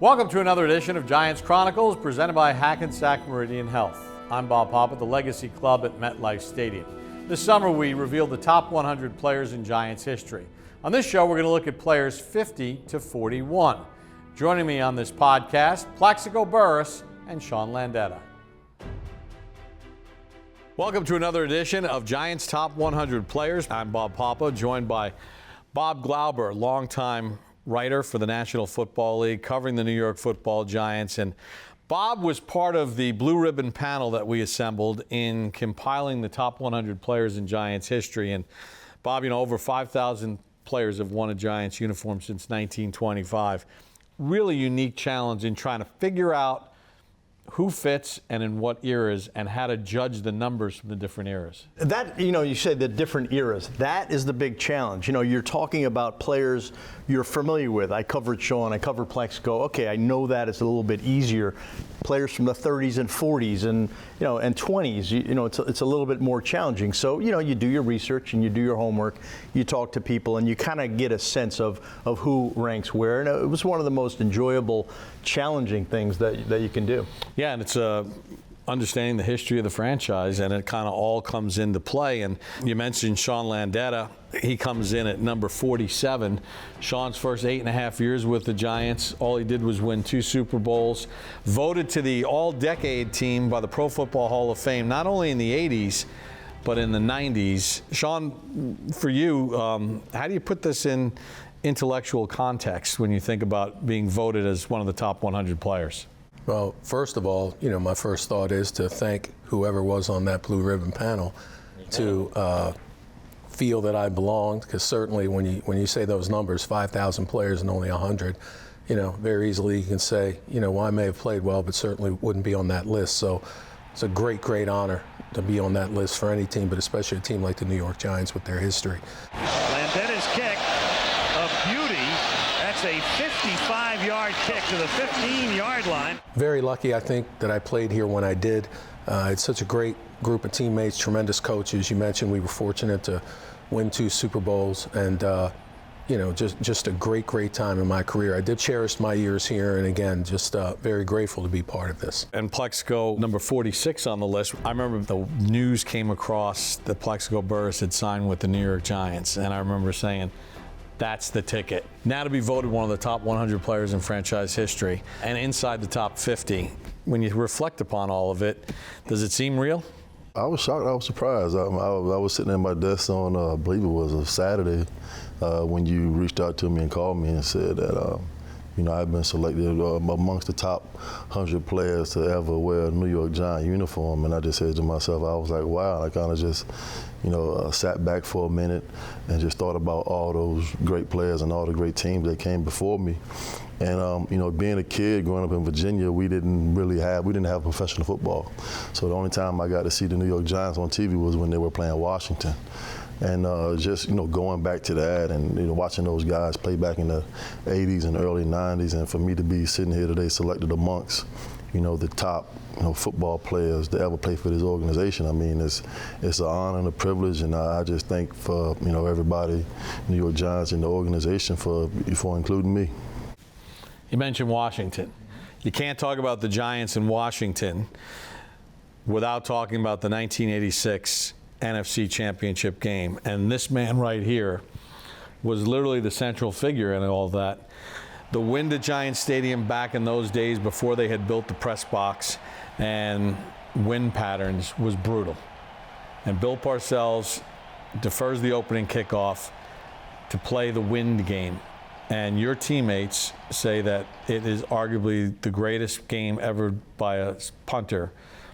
Welcome to another edition of Giants Chronicles presented by Hackensack Meridian Health. I'm Bob Papa, the Legacy Club at MetLife Stadium. This summer we revealed the top 100 players in Giants history. On this show we're going to look at players 50 to 41. Joining me on this podcast, Plaxico Burress and Sean Landeta. Welcome to another edition of Giants Top 100 Players. I'm Bob Papa, joined by Bob Glauber, longtime writer for the National Football League, covering the New York Football Giants. And Bob was part of the blue ribbon panel that we assembled in compiling the top 100 players in Giants history. And Bob, over 5,000 players have worn a Giants uniform since 1925. Really unique challenge in trying to figure out who fits and in what eras and how to judge the numbers from the different eras. That, you said the different eras. That is the big challenge. You're talking about players you're familiar with. I covered Sean, I covered Plaxico. Okay, I know that it's a little bit easier. Players from the 30s and 40s and, and 20s, it's a little bit more challenging. So, you do your research and you do your homework, you talk to people and you kind of get a sense of who ranks where. And it was one of the most enjoyable, challenging things that you can do. Yeah, and it's understanding the history of the franchise, and it kind of all comes into play. And you mentioned Sean Landeta. He comes in at number 47. Sean's first 8.5 years with the Giants, all he did was win 2 Super Bowls. Voted to the all-decade team by the Pro Football Hall of Fame, not only in the 80s, but in the 90s. Sean, for you, how do you put this in intellectual context when you think about being voted as one of the top 100 players? Well, first of all, my first thought is to thank whoever was on that blue ribbon panel to feel that I belonged, because certainly when you say those numbers, 5,000 players and only 100, very easily you can say, well, I may have played well, but certainly wouldn't be on that list. So it's a great, great honor to be on that list for any team, but especially a team like the New York Giants with their history. Landeta's kick, a beauty. That's a 55-yard kick to the 15-yard line. Very lucky, I think, that I played here when I did. It's such a great group of teammates, tremendous coaches. You mentioned we were fortunate to win 2 Super Bowls, and just a great, great time in my career. I did cherish my years here, and again, just very grateful to be part of this. And Plaxico, number 46 on the list. I remember the news came across that Plaxico Burress had signed with the New York Giants, and I remember saying, that's the ticket. Now to be voted one of the top 100 players in franchise history and inside the top 50, when you reflect upon all of it, does it seem real? I was shocked. I was surprised. I was sitting at my desk on, I believe it was a Saturday, when you reached out to me and called me and said that, I've been selected amongst the top 100 players to ever wear a New York Giant uniform. And I just said to myself, I was like, wow. I kind of just, sat back for a minute and just thought about all those great players and all the great teams that came before me. And, being a kid growing up in Virginia, we didn't have professional football. So the only time I got to see the New York Giants on TV was when they were playing Washington. And going back to that and, watching those guys play back in the 80s and early 90s, and for me to be sitting here today selected amongst, the top, football players to ever play for this organization, I mean, it's an honor and a privilege, and I just thank for, everybody, New York Giants and the organization for including me. You mentioned Washington. You can't talk about the Giants in Washington without talking about the 1986 NFC Championship game. And this man right here was literally the central figure in all that. The wind at Giant Stadium back in those days before they had built the press box and wind patterns was brutal. And Bill Parcells defers the opening kickoff to play the wind game. And your teammates say that it is arguably the greatest game ever by a punter,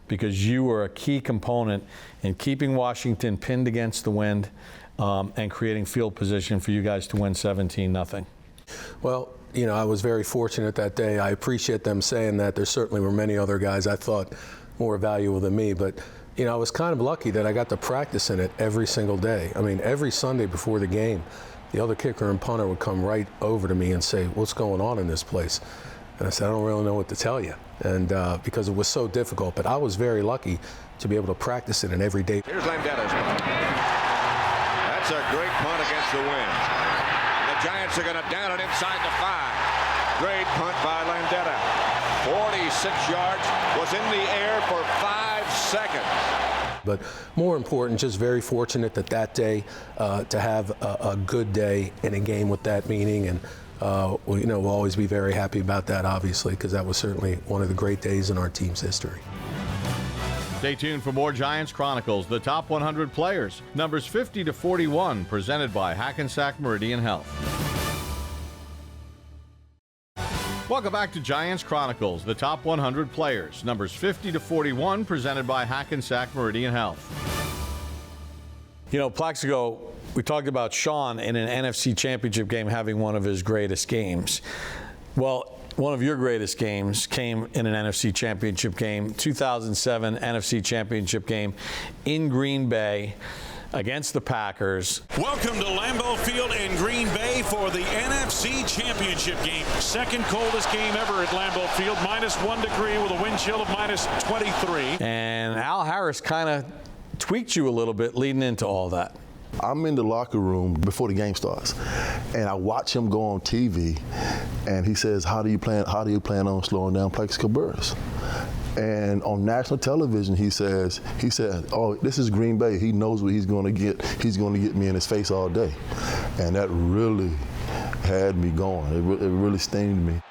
because you were a key component in keeping Washington pinned against the wind and creating field position for you guys to win 17-0. Well, I was very fortunate that day. I appreciate them saying that. There certainly were many other guys I thought more valuable than me, but I was kind of lucky that I got to practice in it every single day. I mean, every Sunday before the game, the other kicker and punter would come right over to me and say, what's going on in this place? And I said, I don't really know what to tell you. And because it was so difficult, but I was very lucky to be able to practice it in every day. Here's Landeta's punt. That's a great punt against the wind. The Giants are going to down it inside the 5. Great punt by Landeta. 46 yards, was in the air for 5 seconds. But more important, just very fortunate that day to have a good day in a game with that meaning. And we'll always be very happy about that, obviously, because that was certainly one of the great days in our team's history. Stay tuned for more Giants Chronicles, the top 100 players, numbers 50 to 41, presented by Hackensack Meridian Health. Welcome back to Giants Chronicles, the top 100 players, numbers 50 to 41, presented by Hackensack Meridian Health. You know, Plaxico, we talked about Sean in an NFC Championship game having one of his greatest games. Well, one of your greatest games came in an NFC Championship game, 2007 NFC Championship game in Green Bay against the Packers. Welcome to Lambeau Field in Green Bay for the NFC Championship game. Second coldest game ever at Lambeau Field, -1 degree with a wind chill of -23. And Al Harris kind of tweaked you a little bit leading into all that. I'm in the locker room before the game starts, and I watch him go on TV, and he says, "How do you plan on slowing down Plaxico Burress?" And on national television, he said, "Oh, this is Green Bay. He knows what he's going to get. He's going to get me in his face all day," and that really had me going. It really stinged me.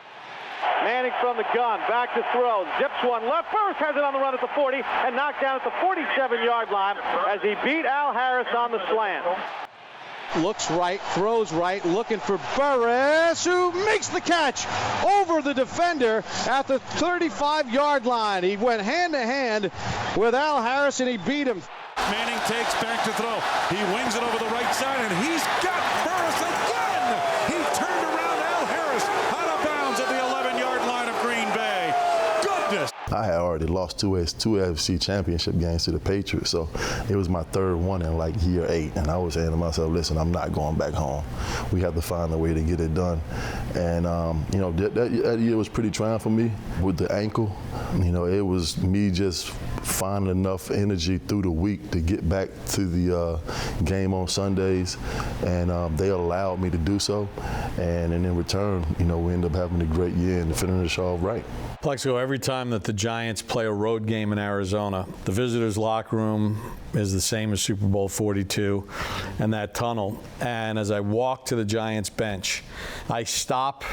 Manning from the gun, back to throw, zips one left. Burress has it on the run at the 40 and knocked down at the 47-yard line as he beat Al Harris on the slant. Looks right, throws right, looking for Burress, who makes the catch over the defender at the 35-yard line. He went hand-to-hand with Al Harris, and he beat him. Manning takes back to throw. He wings it over the right side, and he's got Burress again. He turned around Al Harris out of bounds at the 11-yard line of Green Bay. Goodness. I had already lost two AFC Championship games to the Patriots, so it was my third one in like year 8, and I was saying to myself, listen, I'm not going back home. We have to find a way to get it done. And that year was pretty trying for me with the ankle. You know, it was me just finding enough energy through the week to get back to the game on Sundays, and they allowed me to do so. And in return, we ended up having a great year and finish off right. Plaxico, every time that the Giants play a road game in Arizona, the visitors' locker room is the same as Super Bowl 42 and that tunnel. And as I walk to the Giants bench, I stop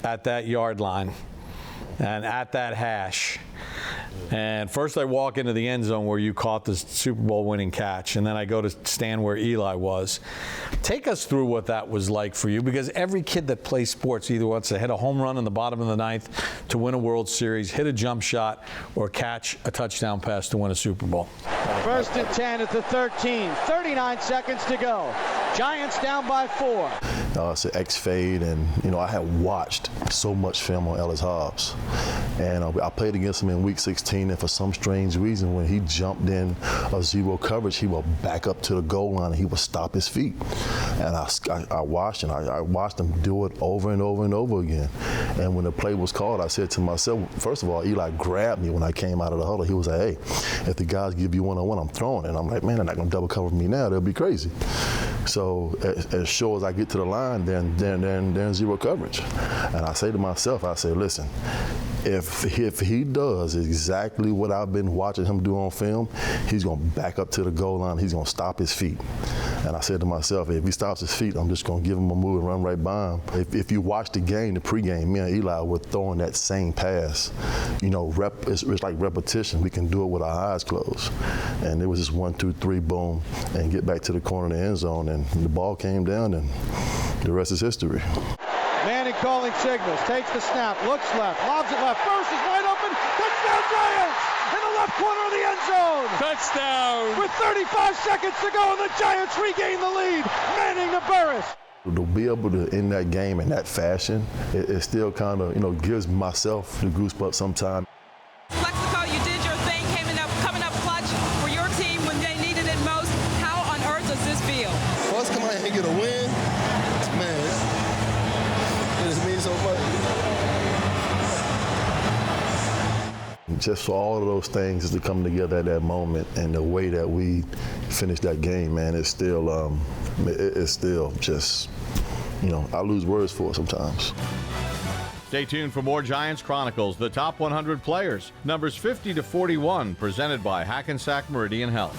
at that yard line and at that hash. And first I walk into the end zone where you caught the Super Bowl winning catch, and then I go to stand where Eli was. Take us through what that was like for you, because every kid that plays sports either wants to hit a home run in the bottom of the ninth to win a World Series, hit a jump shot, or catch a touchdown pass to win a Super Bowl. First and 10 at the 13, 39 seconds to go. Giants down by 4. It's an X-fade, and I had watched so much film on Ellis Hobbs, and I played against him in Week 16, and for some strange reason, when he jumped in a zero coverage, he would back up to the goal line and he would stop his feet. And I watched him do it over and over and over again. And when the play was called, I said to myself, first of all, Eli grabbed me when I came out of the huddle. He was like, "Hey, if the guys give you one-on-one, I'm throwing it." And I'm like, man, they're not going to double cover me now. They'll be crazy. So as sure as I get to the line, then zero coverage. And I say to myself, listen, if he does exactly what I've been watching him do on film, he's going to back up to the goal line. He's going to stop his feet. And I said to myself, if he stops his feet, I'm just going to give him a move and run right by him. If you watch the game, the pregame, me and Eli were throwing that same pass. It's like repetition. We can do it with our eyes closed. And it was just 1, 2, 3, boom, and get back to the corner of the end zone. And the ball came down, and the rest is history. Manning calling signals, takes the snap, looks left, lobs it left. Burress is wide open. Touchdown Giants! In the left corner of the end zone. Touchdown! With 35 seconds to go, and the Giants regain the lead. Manning to Burress. To be able to end that game in that fashion, it still kind of, gives myself the goosebumps sometimes. Plaxico, you did your thing, coming up clutch for your team when they needed it most. How on earth does this feel? For us to come out here and get a win, man, it just means so much. Just for all of those things to come together at that moment, and the way that we finished that game, man, it's still just, I lose words for it sometimes. Stay tuned for more Giants Chronicles, the top 100 players, numbers 50 to 41, presented by Hackensack Meridian Health.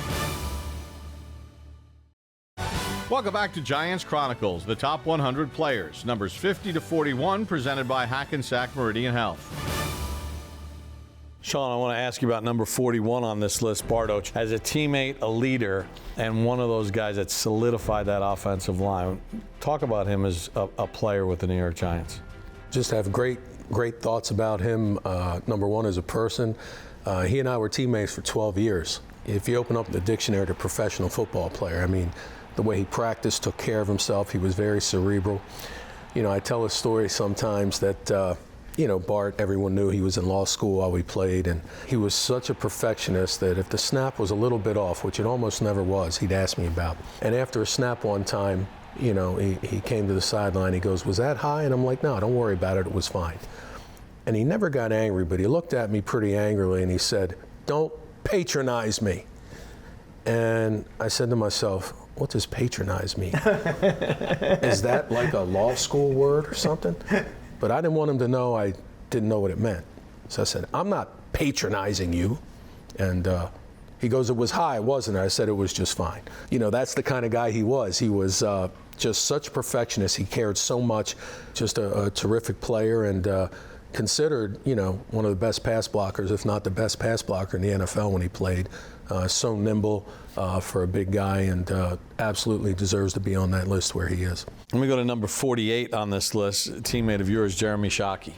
Welcome back to Giants Chronicles, the top 100 players, numbers 50 to 41, presented by Hackensack Meridian Health. Sean, I want to ask you about number 41 on this list, Bardoch. As a teammate, a leader, and one of those guys that solidified that offensive line. Talk about him as a player with the New York Giants. Just have great thoughts about him. Number one, as a person. He and I were teammates for 12 years. If you open up the dictionary to professional football player, I mean, the way he practiced, took care of himself, he was very cerebral. You know, I tell a story sometimes that, Bart, everyone knew he was in law school while we played, and he was such a perfectionist that if the snap was a little bit off, which it almost never was, he'd ask me about. And after a snap one time, he came to the sideline, he goes, "Was that high?" And I'm like, "No, don't worry about it, it was fine." And he never got angry, but he looked at me pretty angrily and he said, "Don't patronize me." And I said to myself, what does patronize mean? Is that like a law school word or something? But I didn't want him to know I didn't know what it meant. So I said, "I'm not patronizing you." And he goes, "It was high, wasn't it?" I said, "It was just fine." That's the kind of guy he was. He was just such a perfectionist. He cared so much, just a terrific player, and considered, one of the best pass blockers, if not the best pass blocker in the NFL when he played. So nimble for a big guy, and absolutely deserves to be on that list where he is. Let me go to number 48 on this list, a teammate of yours, Jeremy Shockey.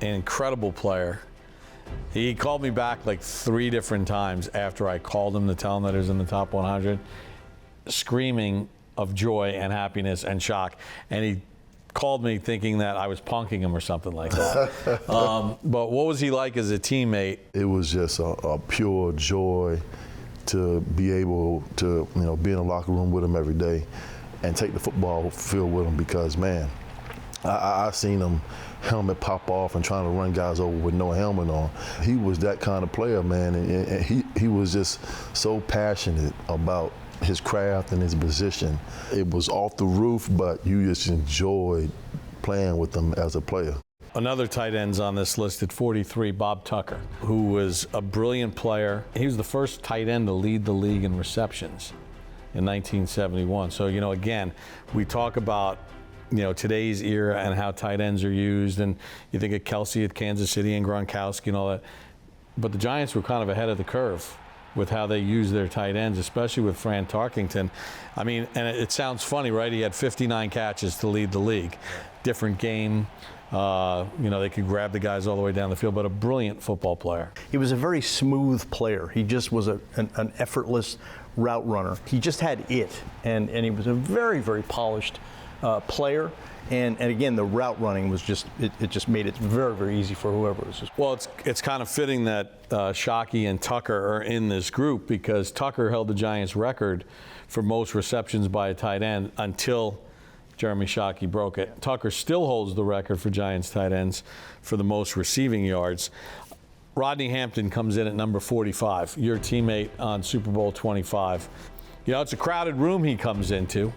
An incredible player. He called me back like 3 different times after I called him to tell him that he was in the top 100, screaming of joy and happiness and shock. And he called me thinking that I was punking him or something like that. But what was he like as a teammate? It was just a pure joy to be able to, be in the locker room with him every day and take the football field with him, because, man, I seen him helmet pop off and trying to run guys over with no helmet on. He was that kind of player, man, and he was just so passionate about his craft and his position. It was off the roof, but you just enjoyed playing with him as a player. Another tight end's on this list at 43, Bob Tucker, who was a brilliant player. He was the first tight end to lead the league in receptions in 1971. So, again, we talk about, today's era and how tight ends are used, and you think of Kelsey at Kansas City and Gronkowski and all that. But the Giants were kind of ahead of the curve with how they use their tight ends, especially with Fran Tarkington. I mean, and it sounds funny, right? He had 59 catches to lead the league. Different game. They could grab the guys all the way down the field, but a brilliant football player. He was a very smooth player. He just was an effortless route runner. He just had it, and he was a very, very polished player. And again, the route running was just made it very, very easy for whoever was. Well, it's kind of fitting that Shockey and Tucker are in this group, because Tucker held the Giants record for most receptions by a tight end until Jeremy Shockey broke it. Tucker still holds the record for Giants tight ends for the most receiving yards. Rodney Hampton comes in at number 45, your teammate on Super Bowl 25. It's a crowded room he comes into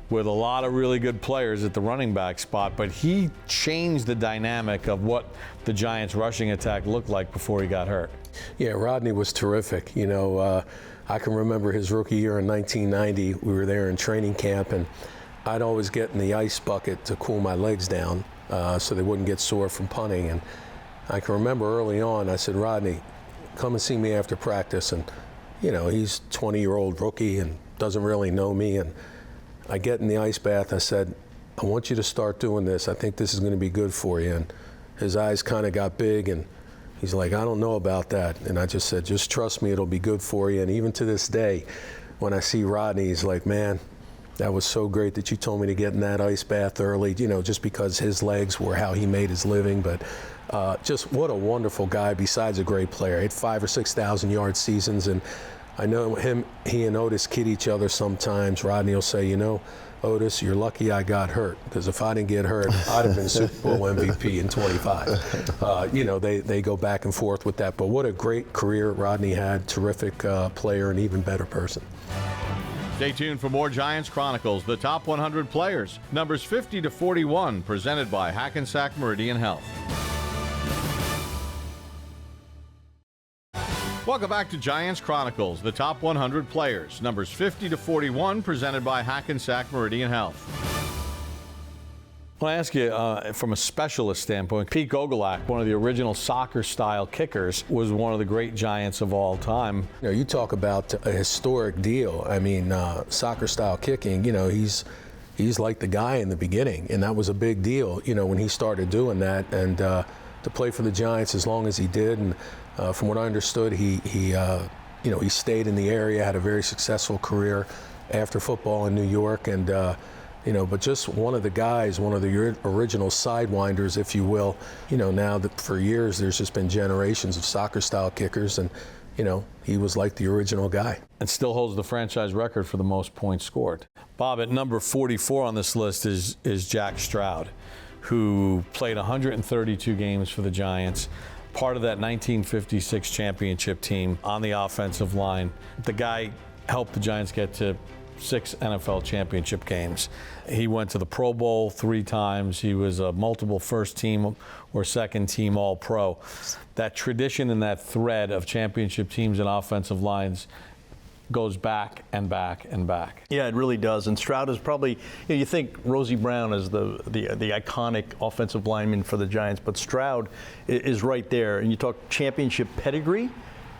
with a lot of really good players at the running back spot, but he changed the dynamic of what the Giants' rushing attack looked like before he got hurt. Yeah, Rodney was terrific. I can remember his rookie year in 1990. We were there in training camp, and I'd always get in the ice bucket to cool my legs down so they wouldn't get sore from punting. And I can remember early on, I said, "Rodney, come and see me after practice." And, he's a 20-year-old rookie and doesn't really know me. And I get in the ice bath. I said, "I want you to start doing this. I think this is going to be good for you." And his eyes kind of got big, and he's like, "I don't know about that." And I just said, "Just trust me, it'll be good for you." And even to this day, when I see Rodney, he's like, "Man, that was so great that you told me to get in that ice bath early," just because his legs were how he made his living. But just what a wonderful guy, besides a great player. He had 5,000 or 6,000 yard seasons, and I know he and Otis kid each other sometimes. Rodney will say, "Otis, you're lucky I got hurt, because if I didn't get hurt, I'd have been Super Bowl MVP in 25. They go back and forth with that. But what a great career Rodney had. Terrific player and even better person. Stay tuned for more Giants Chronicles, the top 100 players, numbers 50 to 41, presented by Hackensack Meridian Health. Welcome back to Giants Chronicles, the top 100 players, numbers 50 to 41, presented by Hackensack Meridian Health. I want to ask you, from a specialist standpoint, Pete Gogolak, one of the original soccer-style kickers, was one of the great Giants of all time. You talk about a historic deal. I mean, soccer-style kicking, he's like the guy in the beginning, and that was a big deal, when he started doing that. And to play for the Giants as long as he did, and from what I understood, he stayed in the area, had a very successful career after football in New York, and but just one of the guys, one of the original sidewinders, if you will. Now that for years there's just been generations of soccer-style kickers, and he was like the original guy. And still holds the franchise record for the most points scored. Bob, at number 44 on this list is Jack Stroud, who played 132 games for the Giants, part of that 1956 championship team on the offensive line. The guy helped the Giants get to 6 NFL championship games. He went to the Pro Bowl 3 times. He was a multiple first team or second team All-Pro. That tradition and that thread of championship teams and offensive lines goes back and back and back. Yeah, it really does. And Stroud is probably, you think Rosie Brown is the iconic offensive lineman for the Giants, but Stroud is right there. And you talk championship pedigree,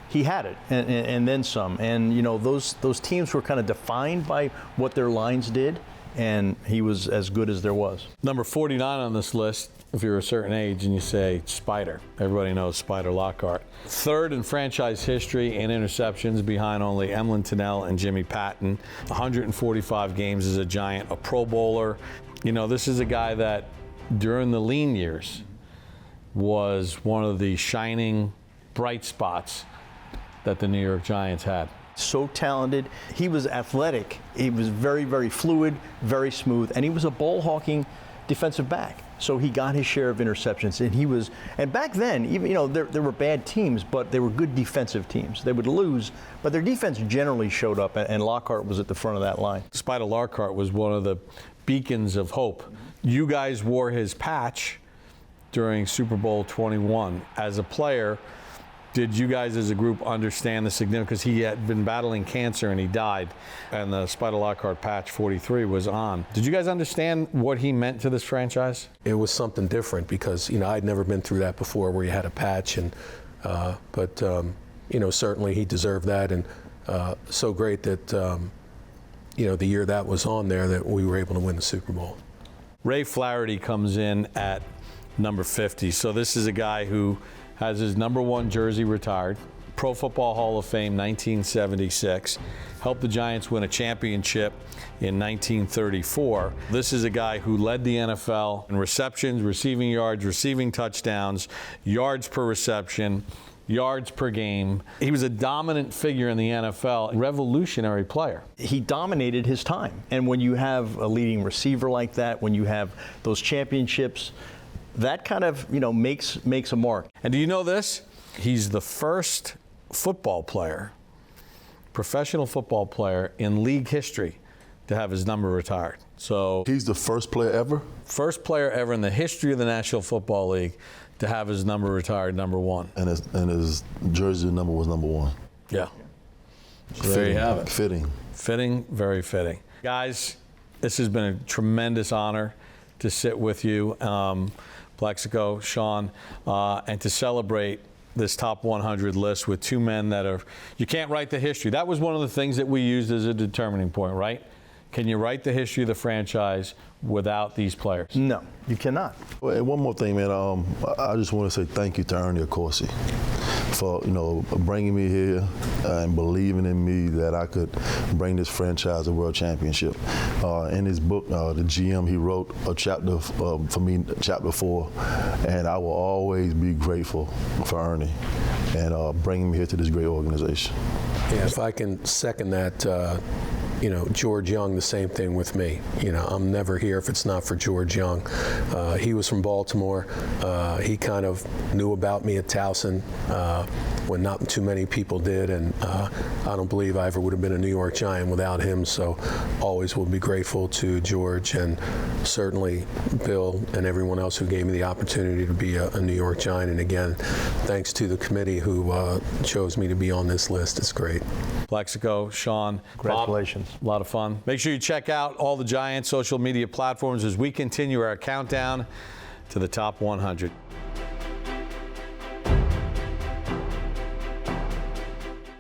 he had it, and then some. And those teams were kind of defined by what their lines did, and he was as good as there was. Number 49 on this list, if you're a certain age and you say Spider, everybody knows Spider Lockhart. Third in franchise history in interceptions, behind only Emlyn Tunnell and Jimmy Patton. 145 games as a Giant, a Pro Bowler. This is a guy that during the lean years was one of the shining bright spots that the New York Giants had. So talented. He was athletic. He was very, very fluid, very smooth, and he was a ball-hawking defensive back. So he got his share of interceptions, and back then, even there were bad teams, but they were good defensive teams. They would lose, but their defense generally showed up, and Lockhart was at the front of that line. Spider Lockhart was one of the beacons of hope. You guys wore his patch during Super Bowl 21. As a player, did you guys as a group understand the significance? Because he had been battling cancer and he died, and the Spider Lockhart patch 43 was on. Did you guys understand what he meant to this franchise? It was something different because I'd never been through that before, where you had a patch, and but certainly he deserved that, and so great that the year that was on there that we were able to win the Super Bowl. Ray Flaherty comes in at number 50. So this is a guy who has his number 1 jersey retired. Pro Football Hall of Fame, 1976. Helped the Giants win a championship in 1934. This is a guy who led the NFL in receptions, receiving yards, receiving touchdowns, yards per reception, yards per game. He was a dominant figure in the NFL, a revolutionary player. He dominated his time. And when you have a leading receiver like that, when you have those championships, that kind of, makes a mark. And do you know this? He's the first professional football player in league history to have his number retired. So he's the first player ever? First player ever in the history of the National Football League to have his number retired, number 1. And his jersey number was number 1. Yeah. So there you have it. Fitting. Fitting, very fitting. Guys, this has been a tremendous honor to sit with you, Plexico, Sean, and to celebrate this top 100 list with 2 men that you can't write the history. That was one of the things that we used as a determining point, right? Can you write the history of the franchise without these players? No, you cannot. Well, and one more thing, man. I just want to say thank you to Ernie Accorsi for bringing me here and believing in me that I could bring this franchise a world championship. In his book, The GM, he wrote a chapter for me, chapter 4, and I will always be grateful for Ernie and bringing me here to this great organization. Yeah, if I can second that. George Young, the same thing with me. I'm never here if it's not for George Young. He was from Baltimore. He kind of knew about me at Towson when not too many people did, and I don't believe I ever would have been a New York Giant without him, so always will be grateful to George, and certainly Bill and everyone else who gave me the opportunity to be a New York Giant. And again, thanks to the committee who chose me to be on this list. It's great. Plexico, Sean, Congratulations. Bob, a lot of fun. Make sure you check out all the Giants social media platforms as we continue our countdown to the top 100.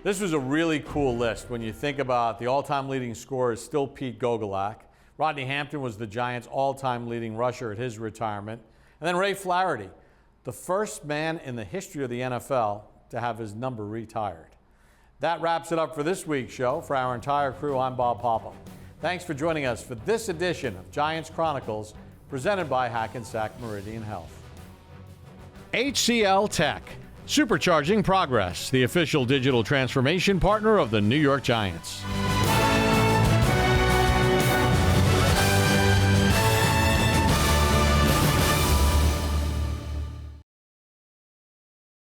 This was a really cool list when you think about the all-time leading scorer is still Pete Gogolak. Rodney Hampton was the Giants' all-time leading rusher at his retirement. And then Ray Flaherty, the first man in the history of the NFL to have his number retired. That wraps it up for this week's show. For our entire crew, I'm Bob Papa. Thanks for joining us for this edition of Giants Chronicles, presented by Hackensack Meridian Health. HCL Tech, supercharging progress, the official digital transformation partner of the New York Giants.